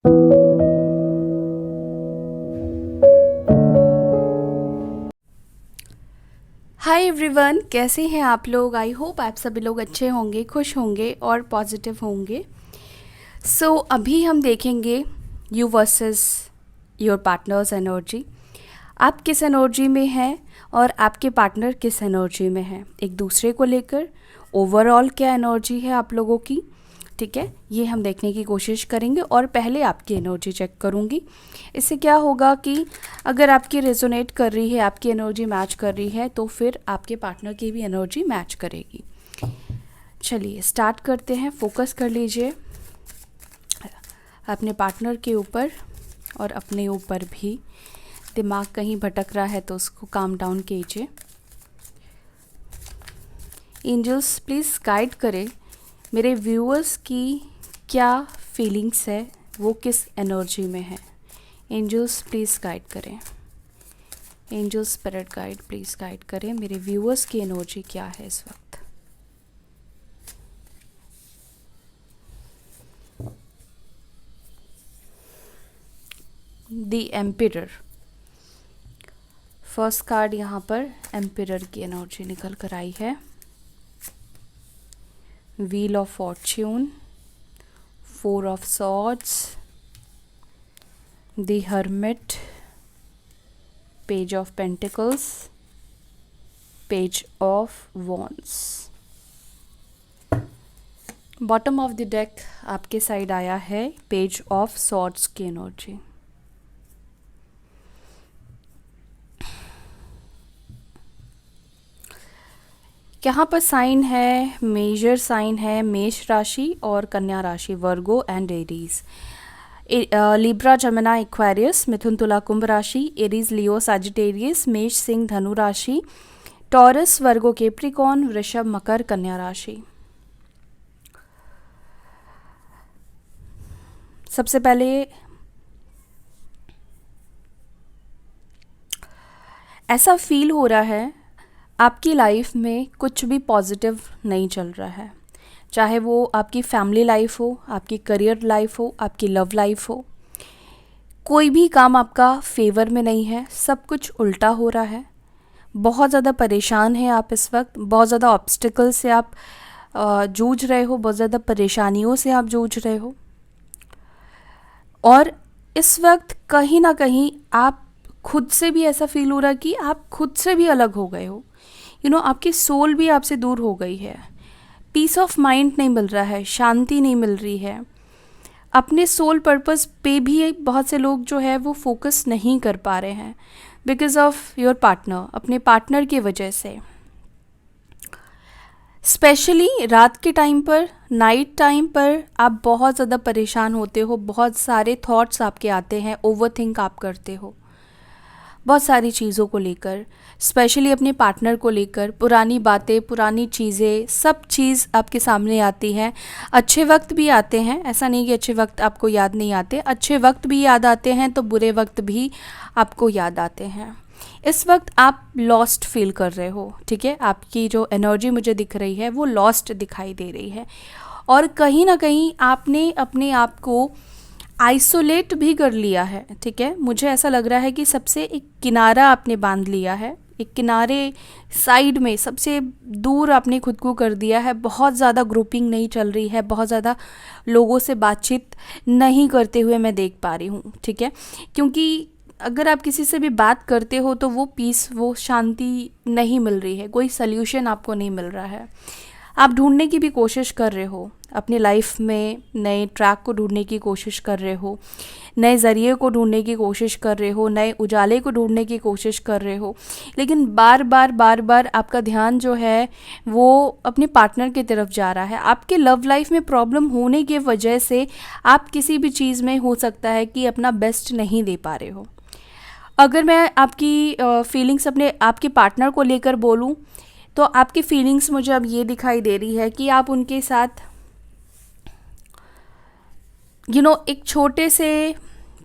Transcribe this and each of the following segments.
Hi everyone, कैसे हैं आप लोग। आई होप आप सभी लोग अच्छे होंगे, खुश होंगे और पॉजिटिव होंगे। सो अभी हम देखेंगे you versus your partners energy. आप किस एनर्जी में हैं और आपके पार्टनर किस एनर्जी में है, एक दूसरे को लेकर ओवरऑल क्या एनर्जी है आप लोगों की। ठीक है, ये हम देखने की कोशिश करेंगे और पहले आपकी एनर्जी चेक करूँगी। इससे क्या होगा कि अगर आपकी रेजोनेट कर रही है, आपकी एनर्जी मैच कर रही है, तो फिर आपके पार्टनर की भी एनर्जी मैच करेगी। चलिए स्टार्ट करते हैं। फोकस कर लीजिए अपने पार्टनर के ऊपर और अपने ऊपर भी। दिमाग कहीं भटक रहा है तो उसको काम डाउन कीजिए। एंजल्स प्लीज़ गाइड करें मेरे व्यूअर्स की क्या फीलिंग्स है, वो किस एनर्जी में है। एंजल्स प्लीज़ गाइड करें। Angel spirit guide please guide करें मेरे व्यूअर्स की एनर्जी क्या है इस वक्त। द एम्पिरर, फर्स्ट कार्ड यहाँ पर एम्पिरर की एनर्जी निकल कर आई है। Wheel of Fortune, four of swords, the hermit, page of pentacles, page of wands. Bottom of the deck आपके साइड आया है पेज ऑफ सॉर्ड्स की एनर्जी। यहाँ पर साइन है, मेजर साइन है मेष राशि और कन्या राशि, वर्गो एंड एरीज। लिब्रा, जमिनी, एक्वेरियस, मिथुन, तुला, कुंभ राशि, एरीज, लियो, सजिटेरियस, मेष, सिंह, धनु राशि, टॉरस, वर्गो, कैप्रिकॉर्न, वृषभ, मकर, कन्या राशि। सबसे पहले ऐसा फील हो रहा है आपकी लाइफ में कुछ भी पॉजिटिव नहीं चल रहा है, चाहे वो आपकी फैमिली लाइफ हो, आपकी करियर लाइफ हो, आपकी लव लाइफ हो। कोई भी काम आपका फेवर में नहीं है, सब कुछ उल्टा हो रहा है। बहुत ज़्यादा परेशान हैं आप इस वक्त, बहुत ज़्यादा ऑब्स्टिकल से आप जूझ रहे हो, बहुत ज़्यादा परेशानियों से आप जूझ रहे हो। और इस वक्त कहीं ना कहीं आप खुद से भी ऐसा फील हो रहा है कि आप खुद से भी अलग हो गए हो। आपकी सोल भी आपसे दूर हो गई है। पीस ऑफ माइंड नहीं मिल रहा है, शांति नहीं मिल रही है। अपने सोल पर्पस पे भी बहुत से लोग जो है वो फोकस नहीं कर पा रहे हैं बिकॉज ऑफ योर पार्टनर, अपने पार्टनर की वजह से। स्पेशली रात के टाइम पर, नाइट टाइम पर आप बहुत ज़्यादा परेशान होते हो, बहुत सारे थॉट्स आपके आते हैं, ओवरथिंक आप करते हो बहुत सारी चीज़ों को लेकर, स्पेशली अपने पार्टनर को लेकर। पुरानी बातें, पुरानी चीज़ें, सब चीज़ आपके सामने आती हैं। अच्छे वक्त भी आते हैं, ऐसा नहीं कि अच्छे वक्त आपको याद नहीं आते, अच्छे वक्त भी याद आते हैं तो बुरे वक्त भी आपको याद आते हैं। इस वक्त आप लॉस्ट फील कर रहे हो। ठीक है, आपकी जो एनर्जी मुझे दिख रही है वो लॉस्ट दिखाई दे रही है और कहीं ना कहीं आपने अपने आप को आइसोलेट भी कर लिया है। ठीक है, मुझे ऐसा लग रहा है कि सबसे एक किनारा आपने बांध लिया है, एक किनारे साइड में सबसे दूर आपने खुद को कर दिया है। बहुत ज़्यादा ग्रुपिंग नहीं चल रही है, बहुत ज़्यादा लोगों से बातचीत नहीं करते हुए मैं देख पा रही हूँ। ठीक है, क्योंकि अगर आप किसी से भी बात करते हो तो वो पीस, वो शांति नहीं मिल रही है, कोई सल्यूशन आपको नहीं मिल रहा है। आप ढूंढने की भी कोशिश कर रहे हो, अपनी लाइफ में नए ट्रैक को ढूंढने की कोशिश कर रहे हो, नए ज़रिए को ढूंढने की कोशिश कर रहे हो, नए उजाले को ढूंढने की कोशिश कर रहे हो, लेकिन बार बार आपका ध्यान जो है वो अपने पार्टनर की तरफ जा रहा है। आपके लव लाइफ में प्रॉब्लम होने की वजह से आप किसी भी चीज़ में हो सकता है कि अपना बेस्ट नहीं दे पा रहे हो। अगर मैं आपकी फीलिंग्स अपने आपके पार्टनर को लेकर बोलूँ तो आपकी फीलिंग्स मुझे अब ये दिखाई दे रही है कि आप उनके साथ एक छोटे से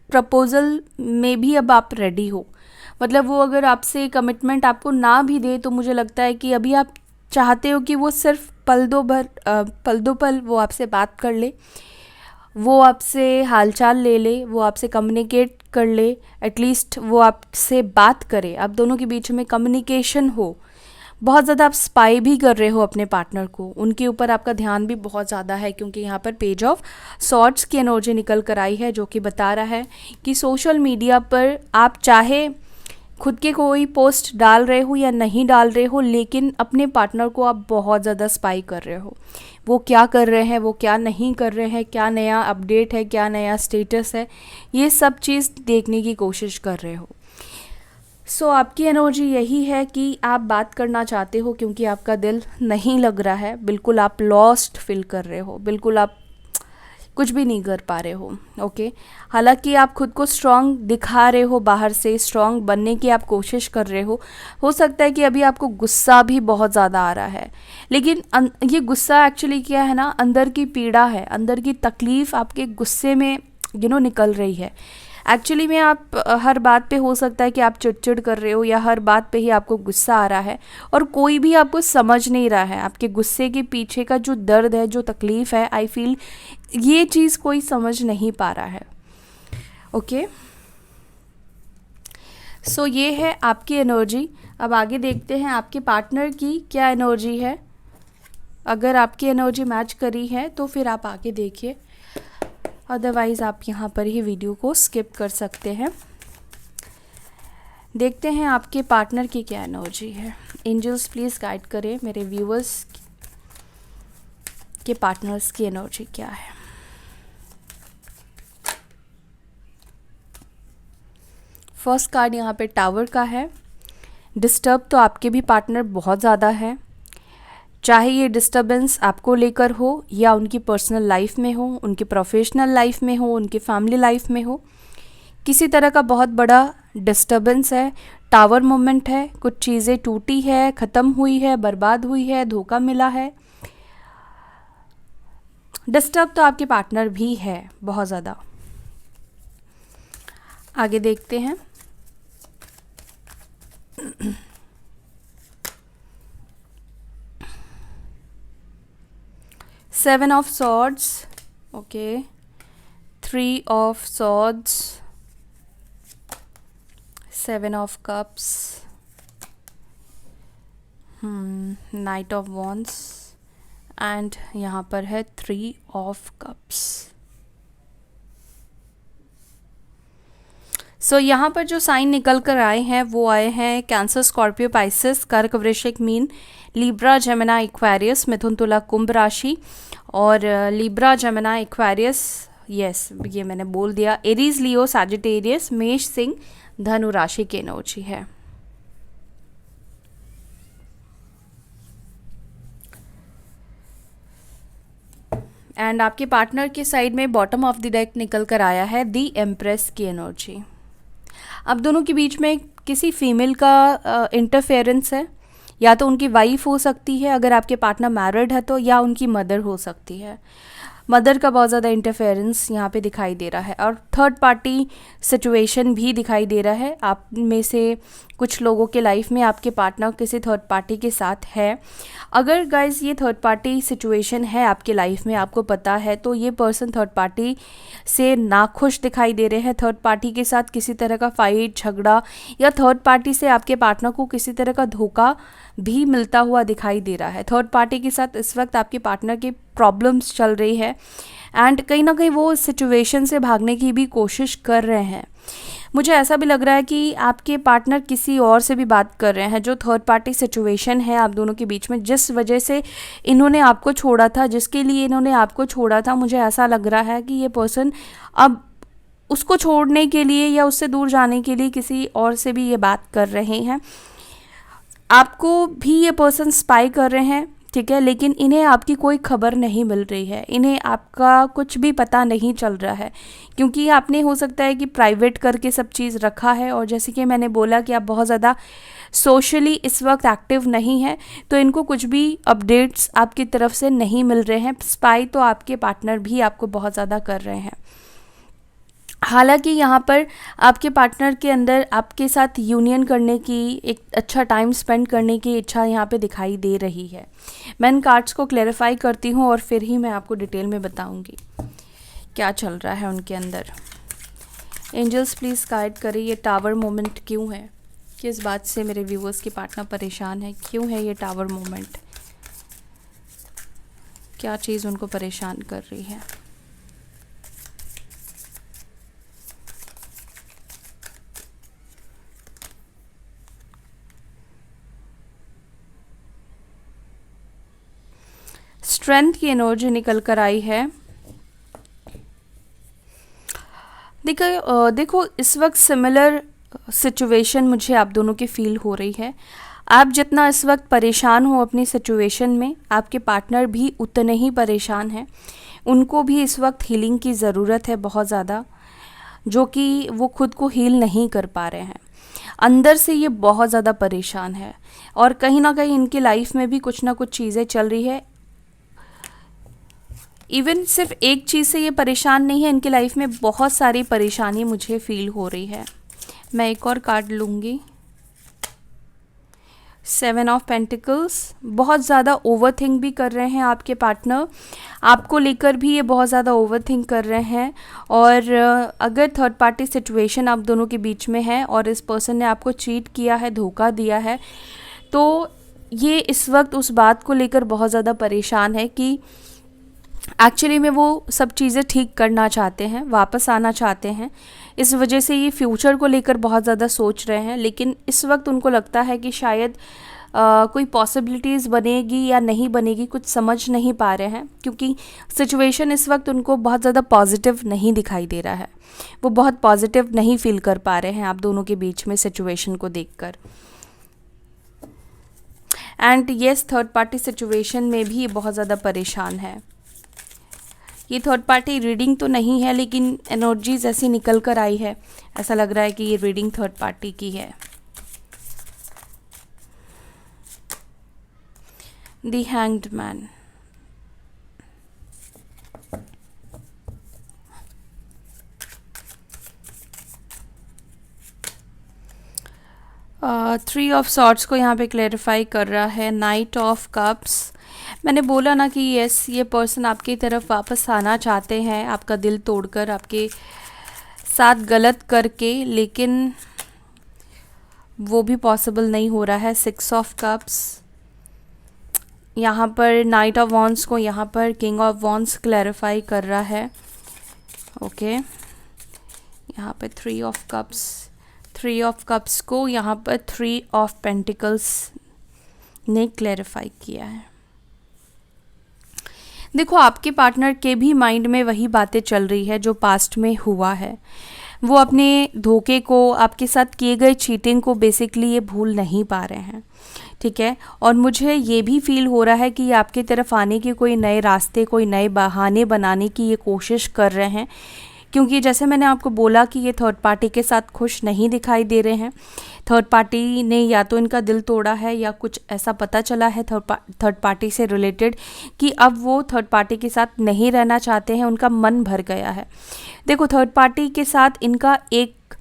प्रपोज़ल में भी अब आप रेडी हो। मतलब वो अगर आपसे कमिटमेंट आपको ना भी दे तो मुझे लगता है कि अभी आप चाहते हो कि वो सिर्फ पल दो पल वो आपसे बात कर ले वो आपसे हालचाल ले ले, वो आपसे कम्युनिकेट कर ले, एटलीस्ट वो आपसे बात करे, आप दोनों के बीच में कम्युनिकेशन हो। बहुत ज़्यादा आप स्पाई भी कर रहे हो अपने पार्टनर को, उनके ऊपर आपका ध्यान भी बहुत ज़्यादा है, क्योंकि यहाँ पर पेज ऑफ सॉर्ड्स की एनर्जी निकल कर आई है, जो कि बता रहा है कि सोशल मीडिया पर आप चाहे खुद के कोई पोस्ट डाल रहे हो या नहीं डाल रहे हो, लेकिन अपने पार्टनर को आप बहुत ज़्यादा स्पाई कर रहे हो। वो क्या कर रहे हैं, वो क्या नहीं कर रहे हैं, क्या नया अपडेट है, क्या नया स्टेटस है, ये सब चीज़ देखने की कोशिश कर रहे हो। सो आपकी एनर्जी यही है कि आप बात करना चाहते हो, क्योंकि आपका दिल नहीं लग रहा है, बिल्कुल आप लॉस्ट फील कर रहे हो, बिल्कुल आप कुछ भी नहीं कर पा रहे हो। ओके, हालांकि आप खुद को स्ट्रांग दिखा रहे हो, बाहर से स्ट्रांग बनने की आप कोशिश कर रहे हो सकता है कि अभी आपको गुस्सा भी बहुत ज़्यादा आ रहा है, लेकिन ये गुस्सा एक्चुअली क्या है ना, अंदर की पीड़ा है, अंदर की तकलीफ़ आपके गुस्से में निकल रही है। एक्चुअली में आप हर बात पे हो सकता है कि आप चिड़चिड़ कर रहे हो, या हर बात पे ही आपको गुस्सा आ रहा है और कोई भी आपको समझ नहीं रहा है। आपके गुस्से के पीछे का जो दर्द है, जो तकलीफ़ है, आई फील ये चीज़ कोई समझ नहीं पा रहा है। ओके, सो ये है आपकी एनर्जी। अब आगे देखते हैं आपके पार्टनर की क्या एनर्जी है। अगर आपकी एनर्जी मैच करी है तो फिर आप आगे देखिए, अदरवाइज़ आप यहाँ पर ही वीडियो को स्किप कर सकते हैं। देखते हैं आपके पार्टनर की क्या एनर्जी है। एंजल्स प्लीज़ गाइड करें मेरे व्यूअर्स के पार्टनर्स की एनर्जी क्या है। फर्स्ट कार्ड यहाँ पे टावर का है। डिस्टर्ब तो आपके भी पार्टनर बहुत ज़्यादा है, चाहे ये डिस्टर्बेंस आपको लेकर हो या उनकी पर्सनल लाइफ में हो, उनकी प्रोफेशनल लाइफ में हो, उनकी फैमिली लाइफ में हो, किसी तरह का बहुत बड़ा डिस्टर्बेंस है। टावर मोमेंट है, कुछ चीज़ें टूटी है, ख़त्म हुई है, बर्बाद हुई है, धोखा मिला है। डिस्टर्ब तो आपके पार्टनर भी है बहुत ज़्यादा। आगे देखते हैं। Seven of swords, okay, three of swords, seven of cups, night of wands and यहाँ पर है थ्री ऑफ कप्स। सो यहाँ पर जो साइन निकल कर आए हैं वो आए हैं कैंसर, स्कॉर्पियो, पाइसेस, कर्क, वृश्चिक, मीन, लिब्रा, जेमिनी, एक्वेरियस, मिथुन, तुला, कुंभ राशि। और लिब्रा, जेमिनी, एक्वेरियस, यस ये मैंने बोल दिया, एरीज, लियो, सैजिटेरियस, मेष, सिंह, धनु राशि की एनर्जी है। एंड आपके पार्टनर के साइड में बॉटम ऑफ द डेक निकल कर आया है दी एम्प्रेस की एनर्जी। अब दोनों के बीच में किसी फीमेल का इंटरफेरेंस है, या तो उनकी वाइफ हो सकती है अगर आपके पार्टनर मैरिड है तो, या उनकी मदर हो सकती है। मदर का बहुत ज़्यादा इंटरफेरेंस यहाँ पे दिखाई दे रहा है, और थर्ड पार्टी सिचुएशन भी दिखाई दे रहा है। आप में से कुछ लोगों के लाइफ में आपके पार्टनर किसी थर्ड पार्टी के साथ है। अगर गाइज ये थर्ड पार्टी सिचुएशन है आपके लाइफ में, आपको पता है, तो ये पर्सन थर्ड पार्टी से नाखुश दिखाई दे रहे हैं। थर्ड पार्टी के साथ किसी तरह का फाइट, झगड़ा, या थर्ड पार्टी से आपके पार्टनर को किसी तरह का धोखा भी मिलता हुआ दिखाई दे रहा है। थर्ड पार्टी के साथ इस वक्त आपके पार्टनर की प्रॉब्लम्स चल रही है, एंड कहीं ना कहीं वो सिचुएशन से भागने की भी कोशिश कर रहे हैं। मुझे ऐसा भी लग रहा है कि आपके पार्टनर किसी और से भी बात कर रहे हैं। जो थर्ड पार्टी सिचुएशन है आप दोनों के बीच में, जिस वजह से इन्होंने आपको छोड़ा था, जिसके लिए इन्होंने आपको छोड़ा था, मुझे ऐसा लग रहा है कि ये पर्सन अब उसको छोड़ने के लिए या उससे दूर जाने के लिए किसी और से भी ये बात कर रहे हैं। आपको भी ये पर्सन स्पाई कर रहे हैं, ठीक है, लेकिन इन्हें आपकी कोई खबर नहीं मिल रही है, इन्हें आपका कुछ भी पता नहीं चल रहा है, क्योंकि आपने हो सकता है कि प्राइवेट करके सब चीज़ रखा है। और जैसे कि मैंने बोला कि आप बहुत ज़्यादा सोशली इस वक्त एक्टिव नहीं है, तो इनको कुछ भी अपडेट्स आपकी तरफ से नहीं मिल रहे हैं। स्पाई तो आपके पार्टनर भी आपको बहुत ज़्यादा कर रहे हैं। हालांकि यहाँ पर आपके पार्टनर के अंदर आपके साथ यूनियन करने की, एक अच्छा टाइम स्पेंड करने की इच्छा यहाँ पे दिखाई दे रही है। मैं इन कार्ड्स को क्लैरिफाई करती हूँ और फिर ही मैं आपको डिटेल में बताऊँगी क्या चल रहा है उनके अंदर। एंजल्स प्लीज़ गाइड करें, ये टावर मोमेंट क्यों है, किस बात से मेरे व्यूअर्स की पार्टनर परेशान है, क्यों है ये टावर मोमेंट, क्या चीज़ उनको परेशान कर रही है। स्ट्रेंथ की एनर्जी निकल कर आई है। देखो इस वक्त सिमिलर सिचुएशन मुझे आप दोनों की फील हो रही है। आप जितना इस वक्त परेशान हो अपनी सिचुएशन में, आपके पार्टनर भी उतने ही परेशान हैं। उनको भी इस वक्त हीलिंग की ज़रूरत है बहुत ज़्यादा, जो कि वो खुद को हील नहीं कर पा रहे हैं। अंदर से ये बहुत ज़्यादा परेशान है और कहीं ना कहीं इनकी लाइफ में भी कुछ ना कुछ चीज़ें चल रही है। इवन सिर्फ एक चीज़ से ये परेशान नहीं है, इनकी लाइफ में बहुत सारी परेशानी मुझे फील हो रही है। मैं एक और कार्ड लूँगी, 7 ऑफ पेंटिकल्स। बहुत ज़्यादा ओवर थिंक भी कर रहे हैं आपके पार्टनर, आपको लेकर भी ये बहुत ज़्यादा ओवर थिंक कर रहे हैं। और अगर थर्ड पार्टी सिचुएशन आप दोनों के बीच में है और इस पर्सन ने आपको चीट किया है, धोखा दिया है, तो ये इस वक्त उस बात को लेकर बहुत ज़्यादा परेशान है कि एक्चुअली में वो सब चीज़ें ठीक करना चाहते हैं, वापस आना चाहते हैं। इस वजह से ये फ्यूचर को लेकर बहुत ज़्यादा सोच रहे हैं, लेकिन इस वक्त उनको लगता है कि शायद कोई पॉसिबिलिटीज़ बनेगी या नहीं बनेगी, कुछ समझ नहीं पा रहे हैं, क्योंकि सिचुएशन इस वक्त उनको बहुत ज़्यादा पॉजिटिव नहीं दिखाई दे रहा है। वो बहुत पॉजिटिव नहीं फील कर पा रहे हैं आप दोनों के बीच में सिचुएशन को देखकर। And yes, third party situation में भी ये बहुत ज़्यादा परेशान है। ये थर्ड पार्टी रीडिंग तो नहीं है, लेकिन एनर्जीज ऐसी निकल कर आई है, ऐसा लग रहा है कि ये रीडिंग थर्ड पार्टी की है। The hanged man. Three of swords को यहाँ पे क्लैरिफाई कर रहा है। Night of cups. मैंने बोला ना कि यस, ये पर्सन आपकी तरफ वापस आना चाहते हैं, आपका दिल तोड़कर, आपके साथ गलत करके, लेकिन वो भी पॉसिबल नहीं हो रहा है। 6 ऑफ कप्स, यहाँ पर नाइट ऑफ वॉन्ड्स को यहाँ पर किंग ऑफ वॉन्ड्स क्लैरिफाई कर रहा है। ओके, यहाँ पे 3 ऑफ कप्स, 3 ऑफ कप्स को यहाँ पर 3 ऑफ पेंटिकल्स ने क्लैरिफाई किया है। देखो आपके पार्टनर के भी माइंड में वही बातें चल रही है जो पास्ट में हुआ है। वो अपने धोखे को, आपके साथ किए गए चीटिंग को बेसिकली ये भूल नहीं पा रहे हैं, ठीक है। और मुझे ये भी फील हो रहा है कि ये आपकी तरफ आने के कोई नए रास्ते, कोई नए बहाने बनाने की ये कोशिश कर रहे हैं, क्योंकि जैसे मैंने आपको बोला कि ये थर्ड पार्टी के साथ खुश नहीं दिखाई दे रहे हैं। थर्ड पार्टी ने या तो इनका दिल तोड़ा है या कुछ ऐसा पता चला है थर्ड पार्टी से रिलेटेड कि अब वो थर्ड पार्टी के साथ नहीं रहना चाहते हैं, उनका मन भर गया है। देखो थर्ड पार्टी के साथ इनका एक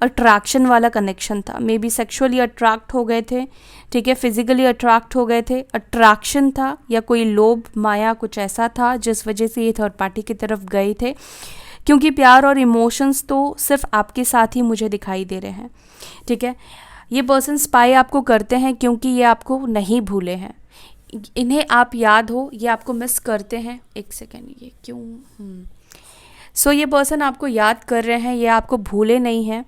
अट्रैक्शन वाला कनेक्शन था, मे बी सेक्सुअली अट्रैक्ट हो गए थे, ठीक है, फिजिकली अट्रैक्ट हो गए थे, अट्रैक्शन था या कोई लोभ माया कुछ ऐसा था जिस वजह से ये थर्ड पार्टी की तरफ गए थे, क्योंकि प्यार और इमोशंस तो सिर्फ आपके साथ ही मुझे दिखाई दे रहे हैं, ठीक है। ये पर्सन स्पाई आपको करते हैं क्योंकि ये आपको नहीं भूले हैं, इन्हें आप याद हो, ये आपको मिस करते हैं। एक सेकेंड, ये क्यों सो ये पर्सन आपको याद कर रहे हैं, ये आपको भूले नहीं हैं,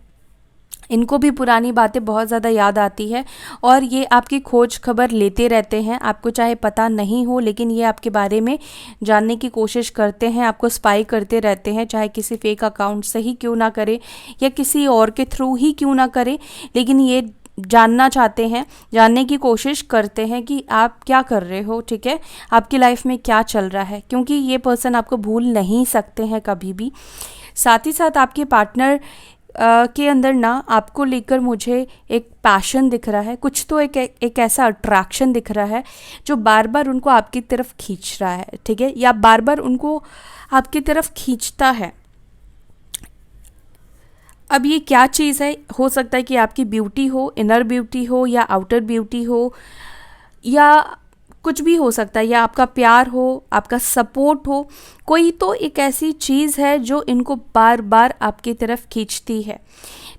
इनको भी पुरानी बातें बहुत ज़्यादा याद आती है और ये आपकी खोज खबर लेते रहते हैं। आपको चाहे पता नहीं हो, लेकिन ये आपके बारे में जानने की कोशिश करते हैं, आपको स्पाई करते रहते हैं, चाहे किसी फेक अकाउंट से ही क्यों ना करे या किसी और के थ्रू ही क्यों ना करे, लेकिन ये जानना चाहते हैं, जानने की कोशिश करते हैं कि आप क्या कर रहे हो, ठीक है, आपकी लाइफ में क्या चल रहा है, क्योंकि ये पर्सन आपको भूल नहीं सकते हैं कभी भी। साथ ही साथ आपके पार्टनर के अंदर ना आपको लेकर मुझे एक पैशन दिख रहा है, कुछ तो एक ऐसा अट्रैक्शन दिख रहा है जो बार बार उनको आपकी तरफ खींच रहा है, ठीक है, या बार बार उनको आपकी तरफ खींचता है। अब ये क्या चीज़ है, हो सकता है कि आपकी ब्यूटी हो, इनर ब्यूटी हो या आउटर ब्यूटी हो, या कुछ भी हो सकता है, या आपका प्यार हो, आपका सपोर्ट हो, कोई तो एक ऐसी चीज़ है जो इनको बार बार आपकी तरफ खींचती है।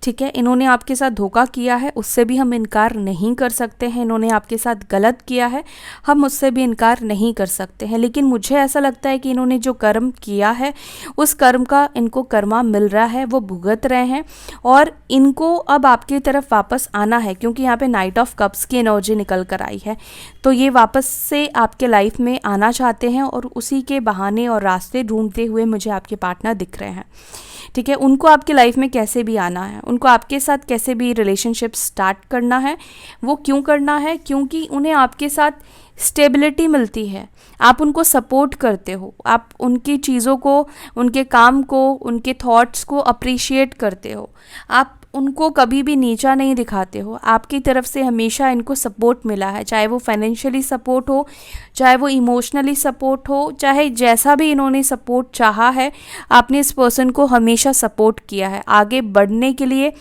ठीक है, इन्होंने आपके साथ धोखा किया है, उससे भी हम इनकार नहीं कर सकते हैं। इन्होंने आपके साथ गलत किया है, हम उससे भी इनकार नहीं कर सकते हैं। लेकिन मुझे ऐसा लगता है कि इन्होंने जो कर्म किया है उस कर्म का इनको कर्मा मिल रहा है, वो भुगत रहे हैं और इनको अब आपकी तरफ वापस आना है, क्योंकि यहाँ पे नाइट ऑफ कप्स की एनर्जी निकल कर आई है। तो ये वापस से आपके लाइफ में आना चाहते हैं और उसी के बहाने और रास्ते ढूंढते हुए मुझे आपके पार्टनर दिख रहे हैं। ठीक है, उनको आपकी लाइफ में कैसे भी आना है, उनको आपके साथ कैसे भी रिलेशनशिप स्टार्ट करना है। वो क्यों करना है? क्योंकि उन्हें आपके साथ स्टेबिलिटी मिलती है, आप उनको सपोर्ट करते हो, आप उनकी चीज़ों को, उनके काम को, उनके थॉट्स को अप्रिशिएट करते हो, आप उनको कभी भी नीचा नहीं दिखाते हो। आपकी तरफ से हमेशा इनको सपोर्ट मिला है, चाहे वो फाइनेंशियली सपोर्ट हो, चाहे वो इमोशनली सपोर्ट हो, चाहे जैसा भी इन्होंने सपोर्ट चाहा है, आपने इस पर्सन को हमेशा सपोर्ट किया है, आगे बढ़ने के लिए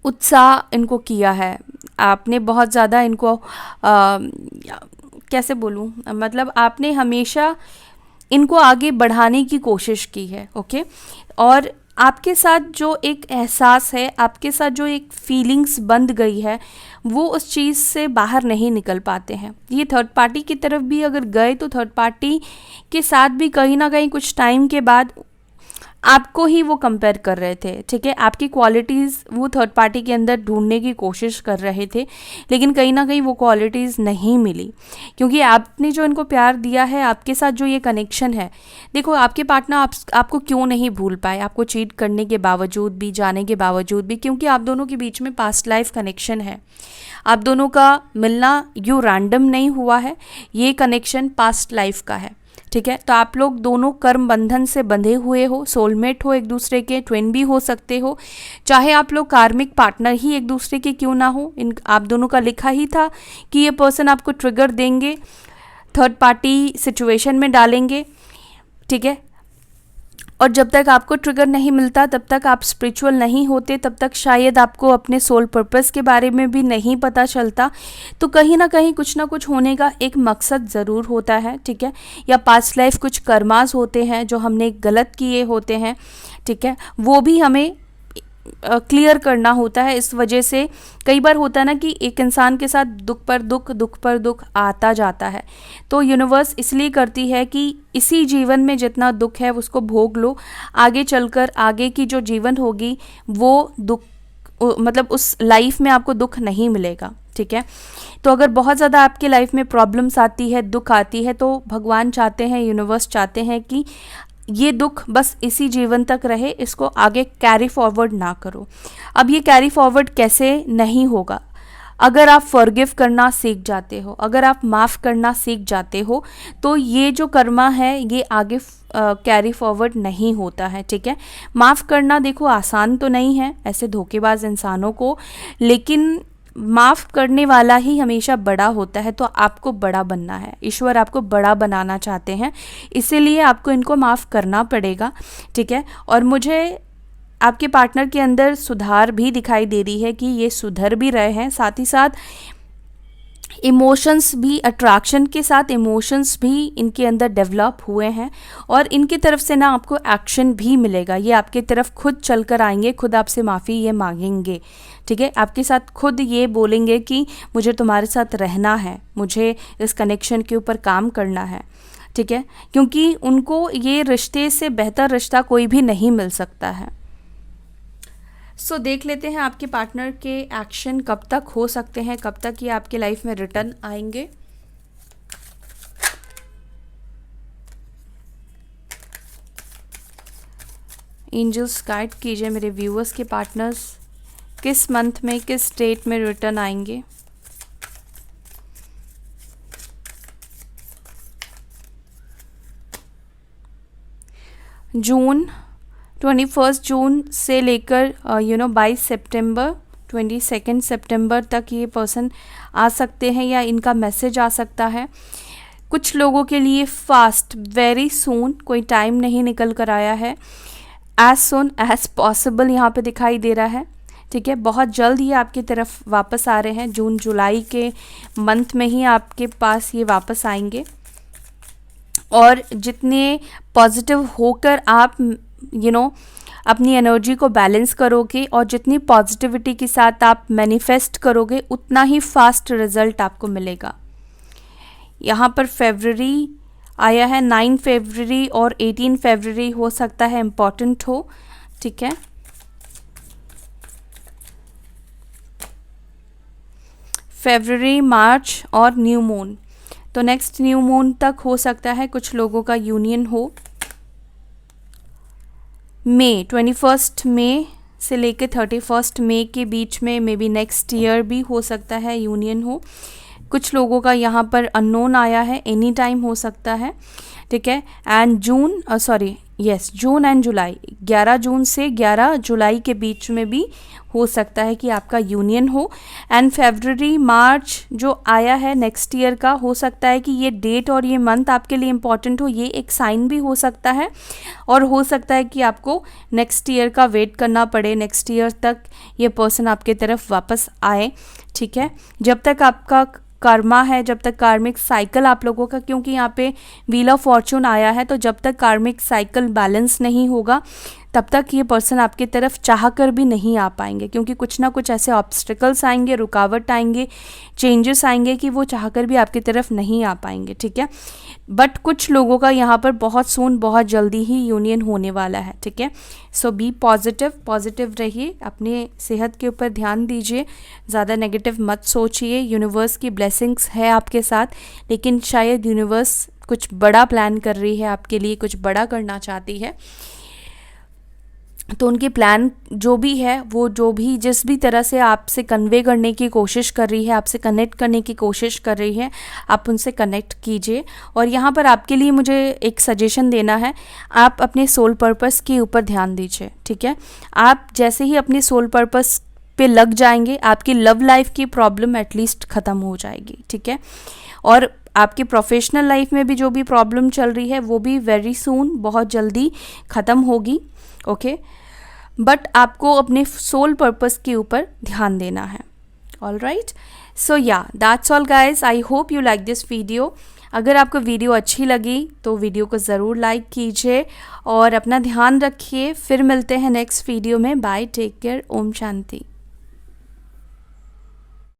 उत्साह इनको किया है। आपने बहुत ज़्यादा इनको कैसे बोलूँ, मतलब आपने हमेशा इनको आगे बढ़ाने की कोशिश की है। ओके, और आपके साथ जो एक एहसास है, आपके साथ जो एक फीलिंग्स बंध गई है, वो उस चीज़ से बाहर नहीं निकल पाते हैं। ये थर्ड पार्टी की तरफ भी अगर गए तो थर्ड पार्टी के साथ भी कहीं ना कहीं कुछ टाइम के बाद आपको ही वो कंपेयर कर रहे थे। ठीक है, आपकी क्वालिटीज़ वो थर्ड पार्टी के अंदर ढूंढने की कोशिश कर रहे थे, लेकिन कहीं ना कहीं वो क्वालिटीज़ नहीं मिली, क्योंकि आपने जो इनको प्यार दिया है, आपके साथ जो ये कनेक्शन है, देखो आपके पार्टनर आपको क्यों नहीं भूल पाए, आपको चीट करने के बावजूद भी, जाने के बावजूद भी, क्योंकि आप दोनों के बीच में पास्ट लाइफ कनेक्शन है। आप दोनों का मिलना यूँ रैंडम नहीं हुआ है, ये कनेक्शन पास्ट लाइफ का है। ठीक है, तो आप लोग दोनों कर्म बंधन से बंधे हुए हो, सोलमेट हो एक दूसरे के, ट्विन भी हो सकते हो, चाहे आप लोग कार्मिक पार्टनर ही एक दूसरे के क्यों ना हो। आप दोनों का लिखा ही था कि ये पर्सन आपको ट्रिगर देंगे, थर्ड पार्टी सिचुएशन में डालेंगे। ठीक है, और जब तक आपको ट्रिगर नहीं मिलता तब तक आप स्पिरिचुअल नहीं होते, तब तक शायद आपको अपने सोल पर्पस के बारे में भी नहीं पता चलता। तो कहीं ना कहीं कुछ ना कुछ होने का एक मकसद ज़रूर होता है। ठीक है, या पास्ट लाइफ कुछ कर्मास होते हैं जो हमने गलत किए होते हैं। ठीक है, वो भी हमें क्लियर करना होता है। इस वजह से कई बार होता है ना कि एक इंसान के साथ दुख पर दुख, दुख पर दुख आता जाता है, तो यूनिवर्स इसलिए करती है कि इसी जीवन में जितना दुख है उसको भोग लो, आगे चलकर आगे की जो जीवन होगी वो दुख, मतलब उस लाइफ में आपको दुख नहीं मिलेगा। ठीक है, तो अगर बहुत ज़्यादा आपके लाइफ में प्रॉब्लम्स आती है, दुख आती है, तो भगवान चाहते हैं, यूनिवर्स चाहते हैं कि ये दुख बस इसी जीवन तक रहे, इसको आगे कैरी फॉरवर्ड ना करो। अब ये कैरी फॉरवर्ड कैसे नहीं होगा? अगर आप फॉरगिव करना सीख जाते हो, अगर आप माफ़ करना सीख जाते हो, तो ये जो कर्मा है ये आगे कैरी फॉरवर्ड नहीं होता है। ठीक है, माफ़ करना देखो आसान तो नहीं है ऐसे धोखेबाज इंसानों को, लेकिन माफ़ करने वाला ही हमेशा बड़ा होता है। तो आपको बड़ा बनना है, ईश्वर आपको बड़ा बनाना चाहते हैं, इसीलिए आपको इनको माफ़ करना पड़ेगा। ठीक है, और मुझे आपके पार्टनर के अंदर सुधार भी दिखाई दे रही है कि ये सुधर भी रहे हैं, साथ ही साथ इमोशंस भी, अट्रैक्शन के साथ इमोशंस भी इनके अंदर डेवलप हुए हैं, और इनकी तरफ से ना आपको एक्शन भी मिलेगा। ये आपके तरफ खुद चल कर आएंगे, खुद आपसे माफ़ी ये मांगेंगे। ठीक है, आपके साथ खुद ये बोलेंगे कि मुझे तुम्हारे साथ रहना है, मुझे इस कनेक्शन के ऊपर काम करना है। ठीक है, क्योंकि उनको ये रिश्ते से बेहतर रिश्ता कोई भी नहीं मिल सकता है। सो देख लेते हैं आपके पार्टनर के एक्शन कब तक हो सकते हैं, कब तक ये आपके लाइफ में रिटर्न आएंगे। एंजल्स गाइड कीजिए मेरे व्यूअर्स के पार्टनर्स किस मंथ में, किस डेट में रिटर्न आएंगे। जून 21 जून से लेकर 22 सितंबर 22 सितंबर तक ये पर्सन आ सकते हैं, या इनका मैसेज आ सकता है। कुछ लोगों के लिए फास्ट, वेरी सून, कोई टाइम नहीं निकल कर आया है, एज सुन एज पॉसिबल यहाँ पे दिखाई दे रहा है। ठीक है, बहुत जल्द ये आपकी तरफ वापस आ रहे हैं, जून जुलाई के मंथ में ही आपके पास ये वापस आएंगे। और जितने पॉजिटिव होकर आप अपनी एनर्जी को बैलेंस करोगे और जितनी पॉजिटिविटी के साथ आप मैनिफेस्ट करोगे उतना ही फास्ट रिजल्ट आपको मिलेगा। यहाँ पर फरवरी आया है, 9 फरवरी और 18 फरवरी हो सकता है इम्पॉर्टेंट हो, ठीक है। फरवरी, मार्च और न्यू मून, तो नेक्स्ट न्यू मून तक हो सकता है कुछ लोगों का यूनियन हो। मई 21 मई से लेकर 31 मई के बीच में मे बी नेक्स्ट ईयर भी हो सकता है यूनियन हो। कुछ लोगों का यहाँ पर अननोन आया है, एनी टाइम हो सकता है, ठीक है। एंड जून एंड जुलाई, 11 जून से 11 जुलाई के बीच में भी हो सकता है कि आपका यूनियन हो। एंड फरवरी मार्च जो आया है नेक्स्ट ईयर का, हो सकता है कि ये डेट और ये मंथ आपके लिए इम्पॉर्टेंट हो, ये एक साइन भी हो सकता है। और हो सकता है कि आपको नेक्स्ट ईयर का वेट करना पड़े, नेक्स्ट ईयर तक ये पर्सन आपके तरफ वापस आए, ठीक है। जब तक आपका कर्मा है, जब तक कार्मिक साइकिल आप लोगों का, क्योंकि यहाँ पे व्हील ऑफ फॉर्चून आया है, तो जब तक कार्मिक साइकिल बैलेंस नहीं होगा तब तक ये पर्सन आपकी तरफ चाह कर भी नहीं आ पाएंगे, क्योंकि कुछ ना कुछ ऐसे ऑब्स्टिकल्स आएंगे, रुकावट आएंगे, चेंजेस आएंगे कि वो चाह कर भी आपकी तरफ नहीं आ पाएंगे, ठीक है। बट कुछ लोगों का यहाँ पर बहुत सून, बहुत जल्दी ही यूनियन होने वाला है, ठीक है। सो बी पॉजिटिव रहिए, अपने सेहत के ऊपर ध्यान दीजिए, ज़्यादा नेगेटिव मत सोचिए। यूनिवर्स की ब्लेसिंग्स है आपके साथ, लेकिन शायद यूनिवर्स कुछ बड़ा प्लान कर रही है आपके लिए, कुछ बड़ा करना चाहती है। तो उनके प्लान जो भी है, वो जो भी जिस भी तरह से आपसे कन्वे करने की कोशिश कर रही है, आपसे कनेक्ट करने की कोशिश कर रही है, आप उनसे कनेक्ट कीजिए। और यहाँ पर आपके लिए मुझे एक सजेशन देना है, आप अपने सोल पर्पस के ऊपर ध्यान दीजिए, ठीक है। आप जैसे ही अपने सोल पर्पस पे लग जाएंगे, आपकी लव लाइफ की प्रॉब्लम एटलीस्ट ख़त्म हो जाएगी, ठीक है। और आपकी प्रोफेशनल लाइफ में भी जो भी प्रॉब्लम चल रही है वो भी वेरी सून, बहुत जल्दी ख़त्म होगी, ओके। बट आपको अपने सोल पर्पस के ऊपर ध्यान देना है। ऑल राइट, सो या that's all guys, I hope you like this video. अगर आपको वीडियो अच्छी लगी तो वीडियो को ज़रूर लाइक कीजिए और अपना ध्यान रखिए। फिर मिलते हैं नेक्स्ट वीडियो में। Bye, take care, Om Shanti.